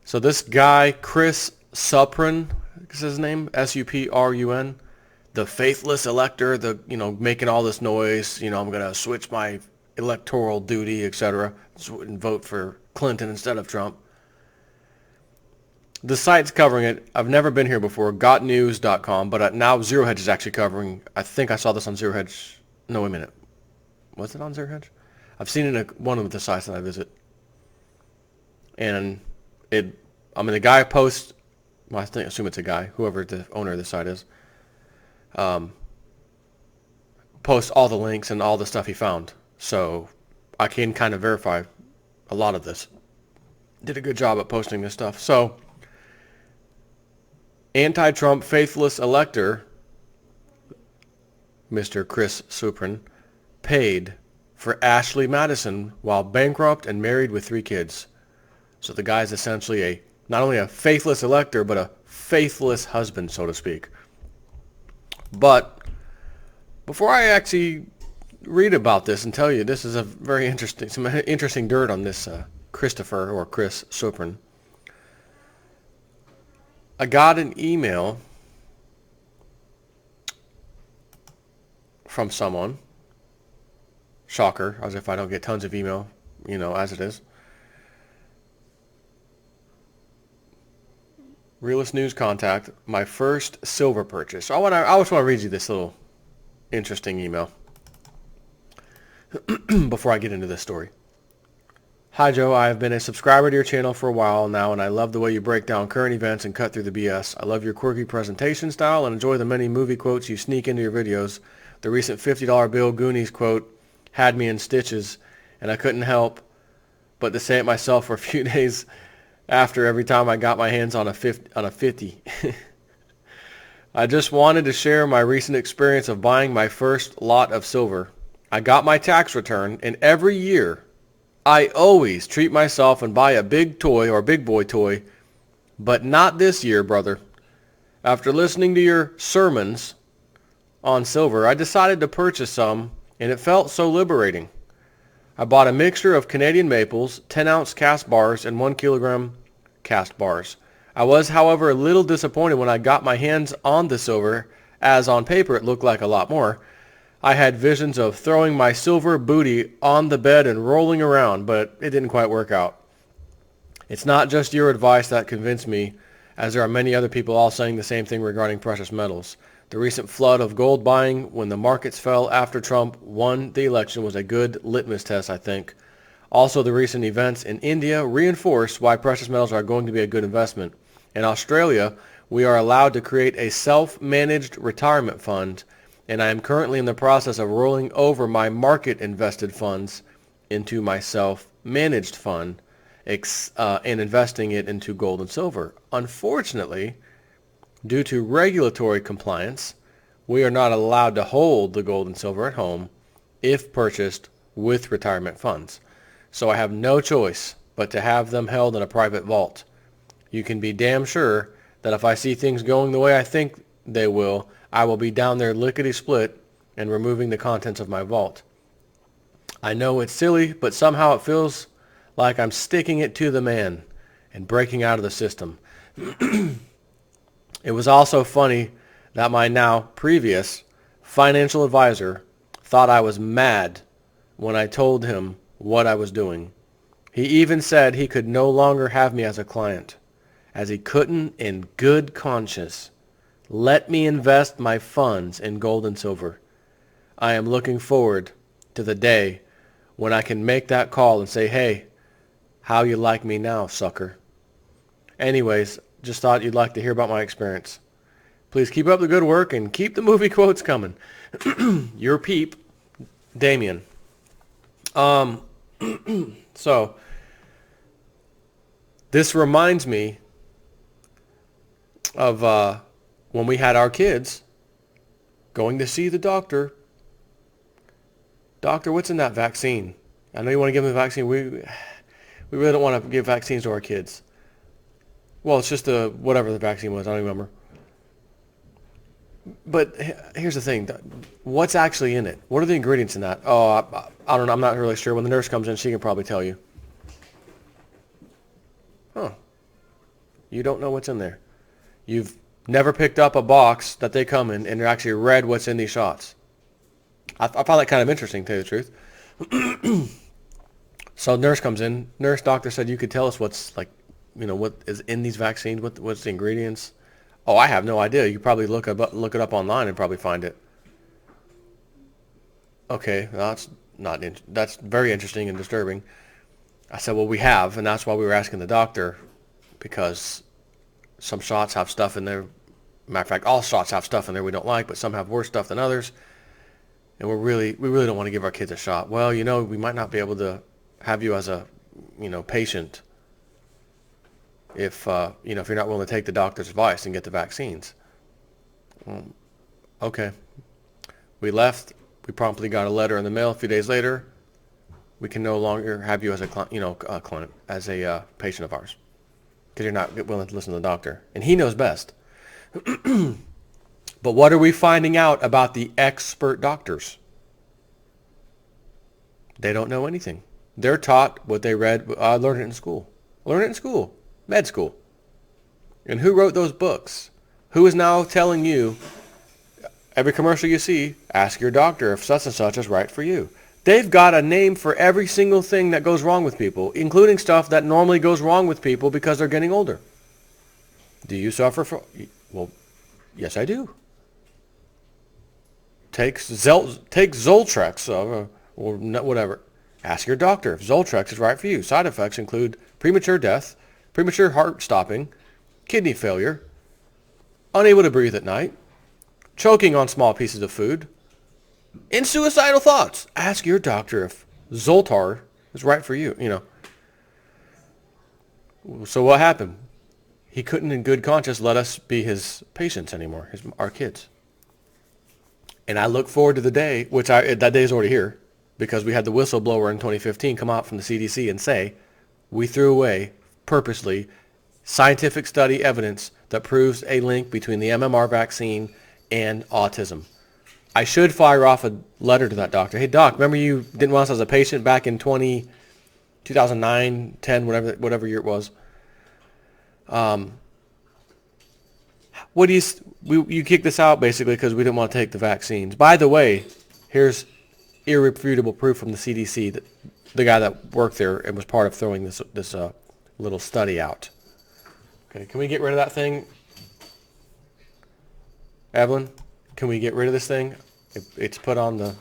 So this guy, Chris Suprun, is his name, Suprun, the Faithless Elector, making all this noise, I'm going to switch my electoral duty, etc., and vote for Clinton instead of Trump. The site's covering it. I've never been here before, gotnews.com, but now Zero Hedge is actually covering. I think I saw this on Zero Hedge. No, wait a minute. Was it on Zero Hedge? I've seen it in one of the sites that I visit. And the guy posts, well, I assume it's a guy, whoever the owner of the site is, posts all the links and all the stuff he found. So I can kind of verify a lot of this. Did a good job at posting this stuff. So anti-Trump faithless elector, Mr. Chris Suprun, paid for Ashley Madison while bankrupt and married with 3 kids. So the guy's essentially not only a faithless elector, but a faithless husband, so to speak. But before I actually read about this and tell you, this is some interesting dirt on this Christopher or Chris Suprun. I got an email from someone. Shocker, as if I don't get tons of email, as it is. Realist News contact, my first silver purchase. I just want to read you this little interesting email before I get into this story. Hi Joe, I have been a subscriber to your channel for a while now, and I love the way you break down current events and cut through the BS. I love your quirky presentation style and enjoy the many movie quotes you sneak into your videos. The recent $50 bill Goonies quote had me in stitches, and I couldn't help but to say it myself for a few days after every time I got my hands on a 50. I just wanted to share my recent experience of buying my first lot of silver. I got my tax return, and every year I always treat myself and buy a big toy or big boy toy, but not this year, brother. After listening to your sermons on silver, I decided to purchase some, and it felt so liberating. I bought a mixture of Canadian maples, 10-ounce cast bars, and 1 kilogram cast bars. I was, however, a little disappointed when I got my hands on the silver, as on paper it looked like a lot more. I had visions of throwing my silver booty on the bed and rolling around, but it didn't quite work out. It's not just your advice that convinced me, as there are many other people all saying the same thing regarding precious metals. The recent flood of gold buying when the markets fell after Trump won the election was a good litmus test, I think. Also, the recent events in India reinforce why precious metals are going to be a good investment. In Australia, we are allowed to create a self-managed retirement fund, and I am currently in the process of rolling over my market-invested funds into my self-managed fund and investing it into gold and silver. Unfortunately, due to regulatory compliance, we are not allowed to hold the gold and silver at home if purchased with retirement funds. So I have no choice but to have them held in a private vault. You can be damn sure that if I see things going the way I think they will, I will be down there lickety-split and removing the contents of my vault. I know it's silly, but somehow it feels like I'm sticking it to the man and breaking out of the system. It was also funny that my now previous financial advisor thought I was mad when I told him what I was doing. He even said he could no longer have me as a client, as he couldn't in good conscience let me invest my funds in gold and silver. I am looking forward to the day when I can make that call and say, hey, how you like me now, sucker? Anyways, just thought you'd like to hear about my experience. Please keep up the good work and keep the movie quotes coming. Your peep, Damien. So, this reminds me of when we had our kids going to see the doctor. Doctor, what's in that vaccine? I know you want to give them the vaccine. We really don't want to give vaccines to our kids. Well, it's just whatever the vaccine was. I don't remember. But here's the thing. What's actually in it? What are the ingredients in that? Oh, I don't know. I'm not really sure. When the nurse comes in, she can probably tell you. Huh. You don't know what's in there. You've never picked up a box that they come in and actually read what's in these shots. I find that kind of interesting, to tell you the truth. So nurse comes in. Doctor said, you could tell us what's like, what is in these vaccines, what's the ingredients. Oh, I have no idea. You could probably look it up online and probably find it. Okay, that's that's very interesting and disturbing. I said, well, we have, and that's why we were asking the doctor, because some shots have stuff in there. Matter of fact, all shots have stuff in there we don't like, but some have worse stuff than others. And we really don't want to give our kids a shot. Well, we might not be able to have you as a, patient if you're not willing to take the doctor's advice and get the vaccines. Okay. We left. We promptly got a letter in the mail a few days later. We can no longer have you as a client, as a patient of ours, because you're not willing to listen to the doctor, and he knows best. But what are we finding out about the expert doctors? They don't know anything. They're taught what they read. I learned it in school. Med school. And who wrote those books? Who is now telling you, every commercial you see, ask your doctor if such and such is right for you. They've got a name for every single thing that goes wrong with people, including stuff that normally goes wrong with people because they're getting older. Do you suffer from... Well, yes, I do. Take Zoltrex or whatever. Ask your doctor if Zoltrex is right for you. Side effects include premature death, premature heart stopping, kidney failure, unable to breathe at night, choking on small pieces of food, and suicidal thoughts. Ask your doctor if Zoltar is right for you. So what happened? He couldn't in good conscience let us be his patients anymore, our kids. And I look forward to the day, that day is already here, because we had the whistleblower in 2015 come out from the CDC and say, we threw away, purposely, scientific study evidence that proves a link between the MMR vaccine and autism. I should fire off a letter to that doctor. Hey, doc, remember you didn't want us as a patient back in 2009, 10, whatever year it was. You kicked this out basically because we didn't want to take the vaccines. By the way, here's irrefutable proof from the CDC that the guy that worked there and was part of throwing this little study out. Okay, can we get rid of that thing? Evelyn, can we get rid of this thing? It's put on the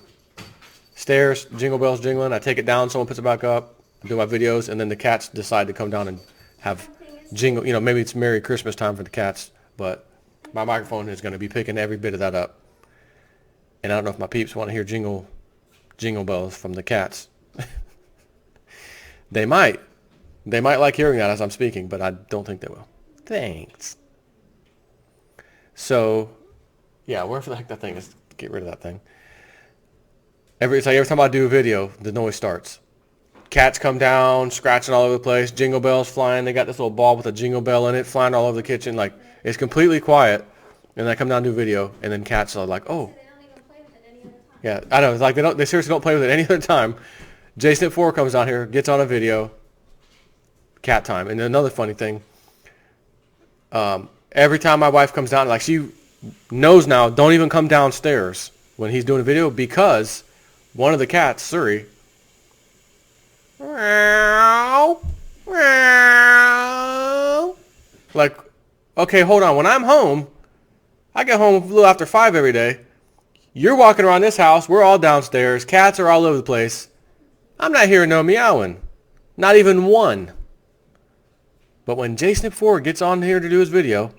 stairs, jingle bells jingling. I take it down, someone puts it back up, I do my videos, and then the cats decide to come down and have jingle. Maybe it's Merry Christmas time for the cats, but my microphone is going to be picking every bit of that up. And I don't know if my peeps want to hear jingle bells from the cats. They might like hearing that as I'm speaking, but I don't think they will. Thanks. So, yeah, wherever the heck that thing is, get rid of that thing. Every time I do a video, the noise starts. Cats come down, scratching all over the place, jingle bells flying. They got this little ball with a jingle bell in it, flying all over the kitchen. Like, it's completely quiet. And I come down to do a video, and then cats are like, oh. Yeah, I know. It's like they seriously don't play with it any other time. JSnip4 comes down here, gets on a video, cat time. And another funny thing, every time my wife comes down, like she knows now, don't even come downstairs when he's doing a video, because one of the cats, Surrey, like, okay, hold on. When I'm home, I get home a little after 5 every day. You're walking around this house. We're all downstairs. Cats are all over the place. I'm not hearing no meowing. Not even one. But when JSnip4 gets on here to do his video,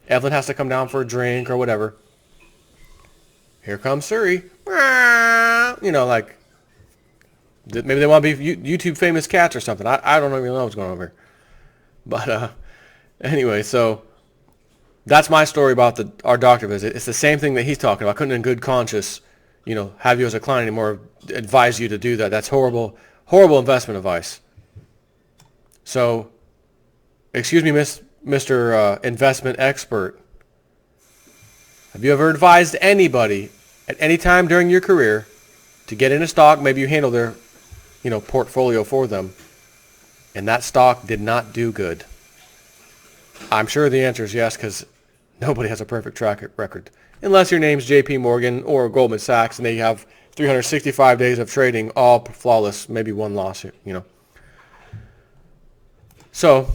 Evelyn has to come down for a drink or whatever. Here comes Surrey. Like, maybe they want to be YouTube famous cats or something. I don't even know what's going on here. But anyway, so that's my story about our doctor visit. It's the same thing that he's talking about. I couldn't in good conscience, have you as a client anymore, advise you to do that. That's horrible investment advice. So, excuse me, Mr. Investment Expert. Have you ever advised anybody at any time during your career to get in a stock? Maybe you handle their, portfolio for them, and that stock did not do good. I'm sure the answer is yes, because nobody has a perfect track record. Unless your name's JP Morgan or Goldman Sachs and they have 365 days of trading, all flawless, maybe one loss, So,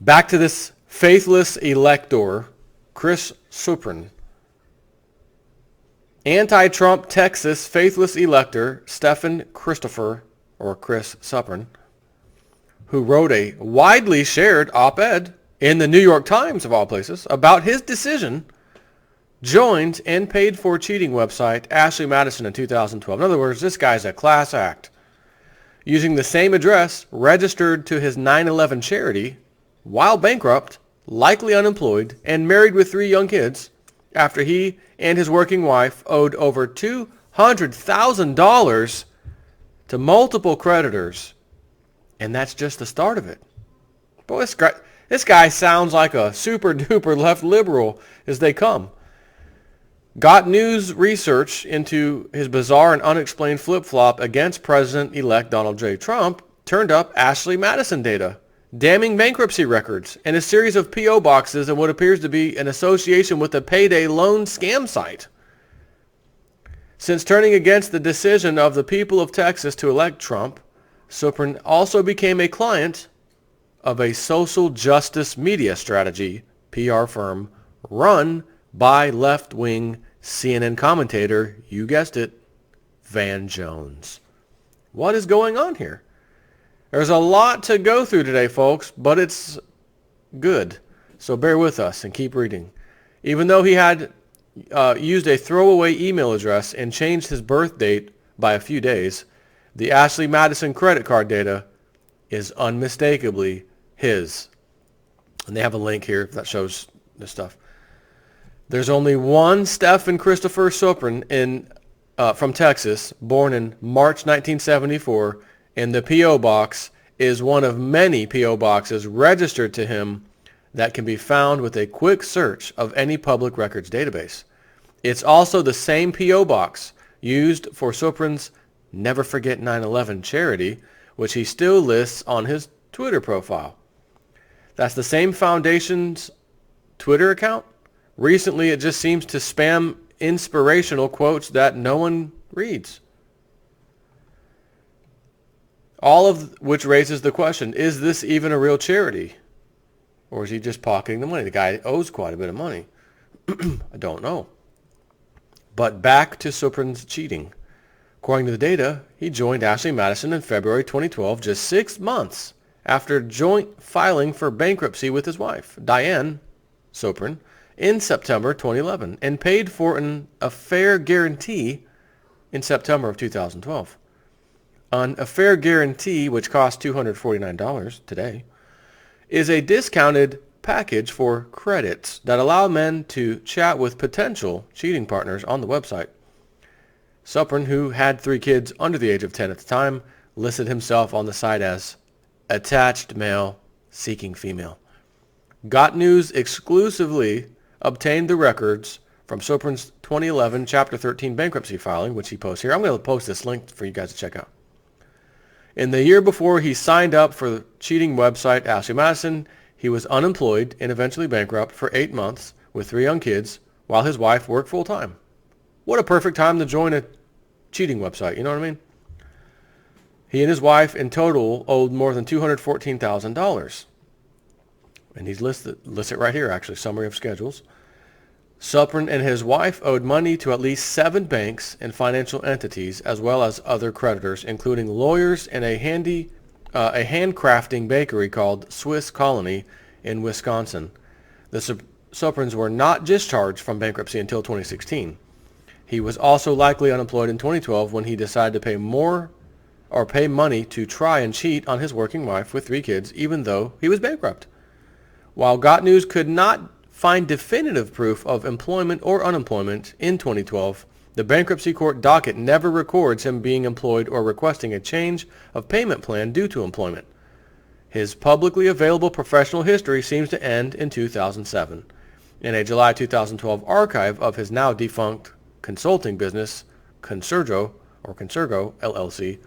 back to this faithless elector, Chris Supran. Anti-Trump Texas faithless elector Stephen Christopher, or Chris Supran, who wrote a widely shared op-ed in the New York Times, of all places, about his decision, joined and paid for cheating website Ashley Madison in 2012. In other words, this guy's a class act. Using the same address registered to his 9/11 charity while bankrupt, likely unemployed, and married with 3 young kids after he and his working wife owed over $200,000 to multiple creditors. And that's just the start of it. Boy, this guy sounds like a super duper left liberal as they come. Got News research into his bizarre and unexplained flip-flop against President-elect Donald J. Trump turned up Ashley Madison data, damning bankruptcy records, and a series of P.O. boxes and what appears to be an association with a payday loan scam site. Since turning against the decision of the people of Texas to elect Trump, Supran also became a client of a social justice media strategy PR firm run by left-wing CNN commentator, you guessed it, Van Jones. What is going on here? There's a lot to go through today, folks, but it's good. So bear with us and keep reading. Even though he had used a throwaway email address and changed his birth date by a few days, the Ashley Madison credit card data is unmistakably his. And they have a link here that shows this stuff. There's only one Stephen Christopher Supran from Texas, born in March 1974, and the P.O. box is one of many P.O. boxes registered to him that can be found with a quick search of any public records database. It's also the same P.O. box used for Supran's Never Forget 9/11 charity, which he still lists on his Twitter profile. That's the same foundation's Twitter account. Recently, it just seems to spam inspirational quotes that no one reads. All of which raises the question, is this even a real charity? Or is he just pocketing the money? The guy owes quite a bit of money. I don't know. But back to Supran's cheating. According to the data, he joined Ashley Madison in February 2012, just 6 months after joint filing for bankruptcy with his wife, Diane Supran, in September 2011, and paid for an affair guarantee in September of 2012. An affair guarantee, which costs $249 today, is a discounted package for credits that allow men to chat with potential cheating partners on the website. Supran, who had 3 kids under the age of 10 at the time, listed himself on the site as attached male seeking female. Got News exclusively obtained the records from Supran's 2011 Chapter 13 bankruptcy filing, which he posts here. I'm going to post this link for you guys to check out. In the year before he signed up for the cheating website Ashley Madison, he was unemployed and eventually bankrupt for 8 months with 3 young kids while his wife worked full-time. What a perfect time to join a cheating website, you know what I mean? He and his wife in total owed more than $214,000. And he's listed it right here, actually, summary of schedules. Supran and his wife owed money to at least 7 banks and financial entities, as well as other creditors, including lawyers and a handcrafting bakery called Swiss Colony in Wisconsin. The Suprans were not discharged from bankruptcy until 2016. He was also likely unemployed in 2012 when he decided to pay money to try and cheat on his working wife with 3 kids, even though he was bankrupt. While Got News could not find definitive proof of employment or unemployment in 2012, the bankruptcy court docket never records him being employed or requesting a change of payment plan due to employment. His publicly available professional history seems to end in 2007. In a July 2012 archive of his now defunct consulting business, Consergo LLC,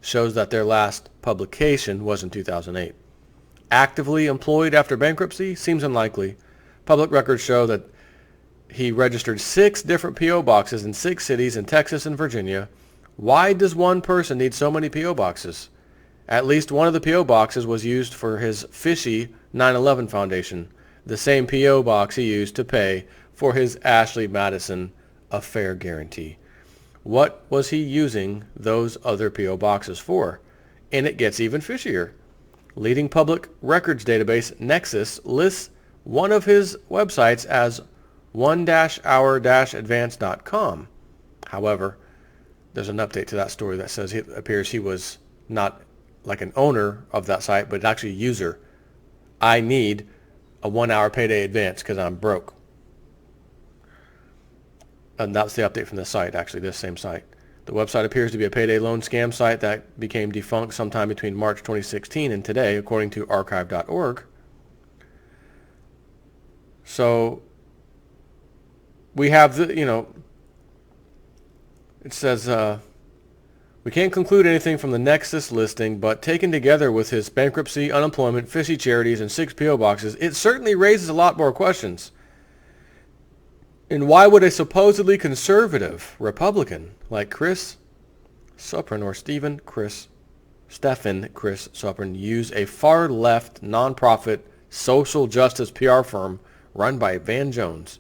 shows that their last publication was in 2008. actively employed after bankruptcy seems unlikely. Public records show that he registered 6 different P.O. boxes in 6 cities in Texas and Virginia. Why does one person need so many P.O. boxes? At least one of the P.O. boxes was used for his fishy 9/11 foundation, the same P.O. box he used to pay for his Ashley Madison affair guarantee. What was he using those other P.O. boxes for? And it gets even fishier. Leading public records database Nexus lists one of his websites as 1-hour-advance.com. However, there's an update to that story that says it appears he was not like an owner of that site, but actually a user. I need a 1-hour payday advance because I'm broke. And that's the update from the site, actually, this same site. The website appears to be a payday loan scam site that became defunct sometime between March 2016 and today, according to archive.org. So we have the, it says, we can't conclude anything from the Nexus listing, but taken together with his bankruptcy, unemployment, fishy charities, and 6 P.O. boxes, it certainly raises a lot more questions. And why would a supposedly conservative Republican like Chris Suprin or Stephen Chris Suprin use a far-left, nonprofit, social justice PR firm run by Van Jones?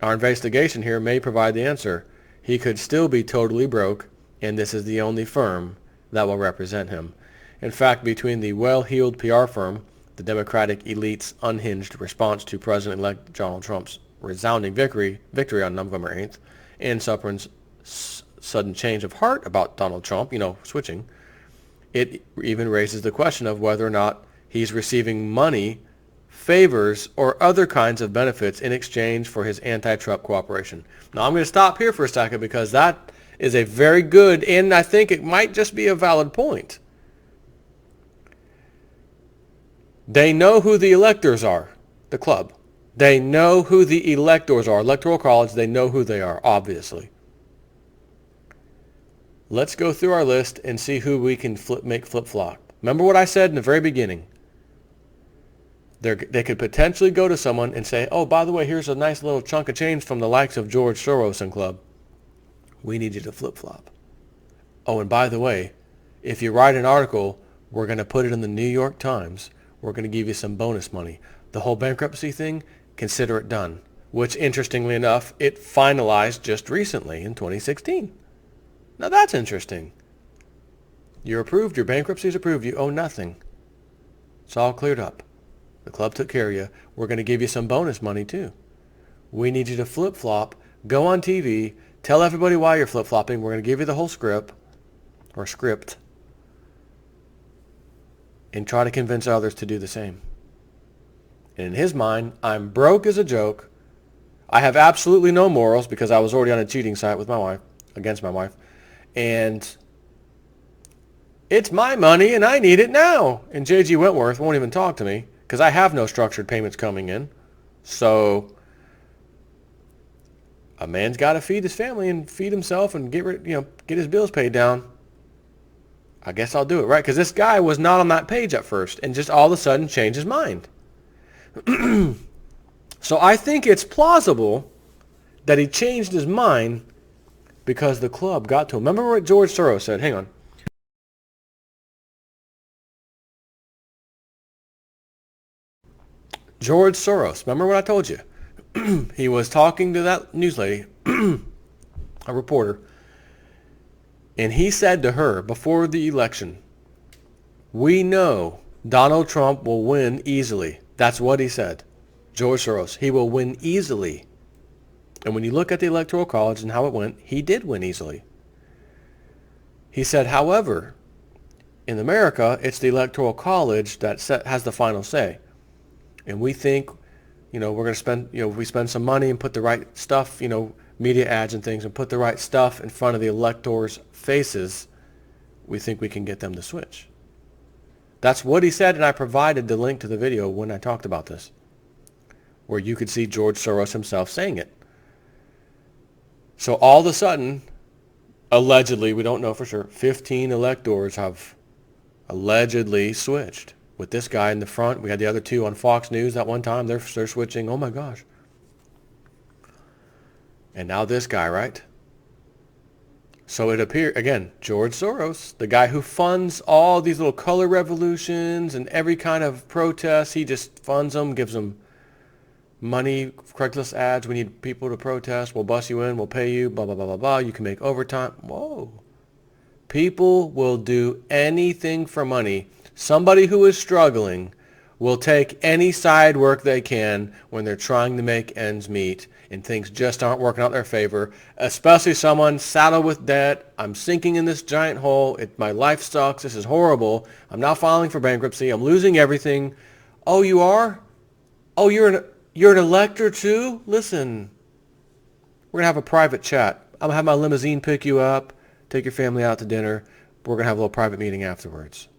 Our investigation here may provide the answer. He could still be totally broke, and this is the only firm that will represent him. In fact, between the well-heeled PR firm, the Democratic elite's unhinged response to President-elect Donald Trump's resounding victory on November 8th, and Suprin's sudden change of heart about Donald Trump, switching, it even raises the question of whether or not he's receiving money, favors, or other kinds of benefits in exchange for his anti-Trump cooperation. Now, I'm going to stop here for a second because that is a very good, and I think it might just be a valid point. They know who the electors are, the club. They know who the electors are. Electoral College, they know who they are, obviously. Let's go through our list and see who we can make flip-flop. Remember what I said in the very beginning. They could potentially go to someone and say, oh, by the way, here's a nice little chunk of change from the likes of George Soros and Club. We need you to flip-flop. Oh, and by the way, if you write an article, we're going to put it in the New York Times. We're going to give you some bonus money. The whole bankruptcy thing, consider it done. Which, interestingly enough, it finalized just recently in 2016. Now that's interesting. You're approved, your bankruptcy's approved, you owe nothing. It's all cleared up. The club took care of you. We're going to give you some bonus money too. We need you to flip-flop, go on TV, tell everybody why you're flip-flopping. We're going to give you the whole script, and try to convince others to do the same. And in his mind, I'm broke as a joke. I have absolutely no morals because I was already on a cheating site with my wife, against my wife. And it's my money and I need it now. And J.G. Wentworth won't even talk to me because I have no structured payments coming in. So a man's got to feed his family and feed himself and get his bills paid down. I guess I'll do it, right? Because this guy was not on that page at first and just all of a sudden changed his mind. So I think it's plausible that he changed his mind because the club got to him. Remember what George Soros said? Hang on. George Soros. Remember what I told you? He was talking to that news lady, a reporter, and he said to her before the election, we know Donald Trump will win easily. That's what he said. George Soros. He will win easily. And when you look at the Electoral College and how it went, he did win easily. He said, however, in America, it's the Electoral College that has the final say. And we think, we're going to spend, if we spend some money and put the right stuff, media ads and things, and put the right stuff in front of the electors' faces, we think we can get them to switch. That's what he said, and I provided the link to the video when I talked about this, where you could see George Soros himself saying it. So all of a sudden, allegedly, we don't know for sure, 15 electors have allegedly switched, with this guy in the front. We had the other two on Fox News that one time. They're switching. Oh my gosh. And now this guy, right? So it appeared, again, George Soros, the guy who funds all these little color revolutions and every kind of protest, he just funds them, gives them money, Craigslist ads. We need people to protest. We'll bust you in. We'll pay you. Blah, blah, blah, blah, blah. You can make overtime. Whoa. People will do anything for money. Somebody who is struggling will take any side work they can when they're trying to make ends meet and things just aren't working out in their favor, especially someone saddled with debt. I'm sinking in this giant hole. My life sucks. This is horrible. I'm now filing for bankruptcy. I'm losing everything. Oh, you are? Oh, you're an elector too? Listen, we're going to have a private chat. I'm going to have my limousine pick you up, take your family out to dinner. We're going to have a little private meeting afterwards.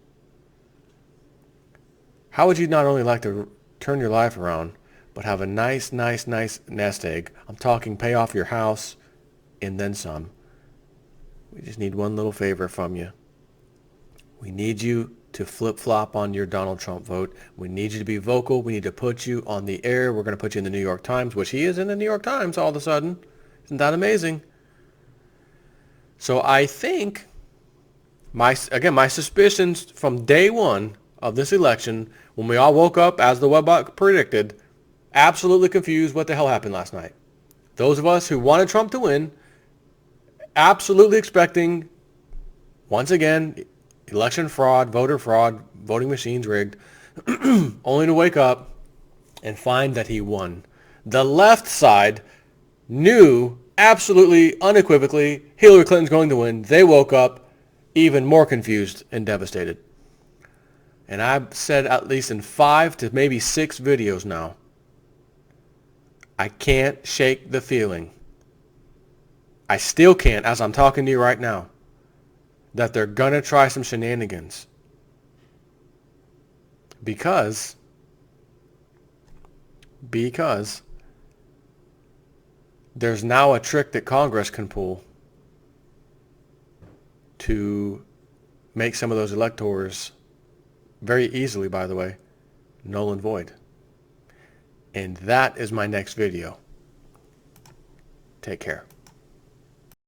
How would you not only like to turn your life around, but have a nice nest egg? I'm talking pay off your house and then some. We just need one little favor from you. We need you to flip-flop on your Donald Trump vote. We need you to be vocal. We need to put you on the air. We're going to put you in the New York Times, which he is in the New York Times all of a sudden. Isn't that amazing? So I think, my suspicions from day one of this election, when we all woke up, as the webbot predicted, absolutely confused what the hell happened last night. Those of us who wanted Trump to win, absolutely expecting, once again, election fraud, voter fraud, voting machines rigged, only to wake up and find that he won. The left side knew absolutely, unequivocally, Hillary Clinton's going to win. They woke up even more confused and devastated. And I've said at least in 5 to maybe 6 videos now, I can't shake the feeling. I still can't, as I'm talking to you right now, that they're going to try some shenanigans. Because there's now a trick that Congress can pull to make some of those electors, very easily, by the way, null and void. And that is my next video. Take care.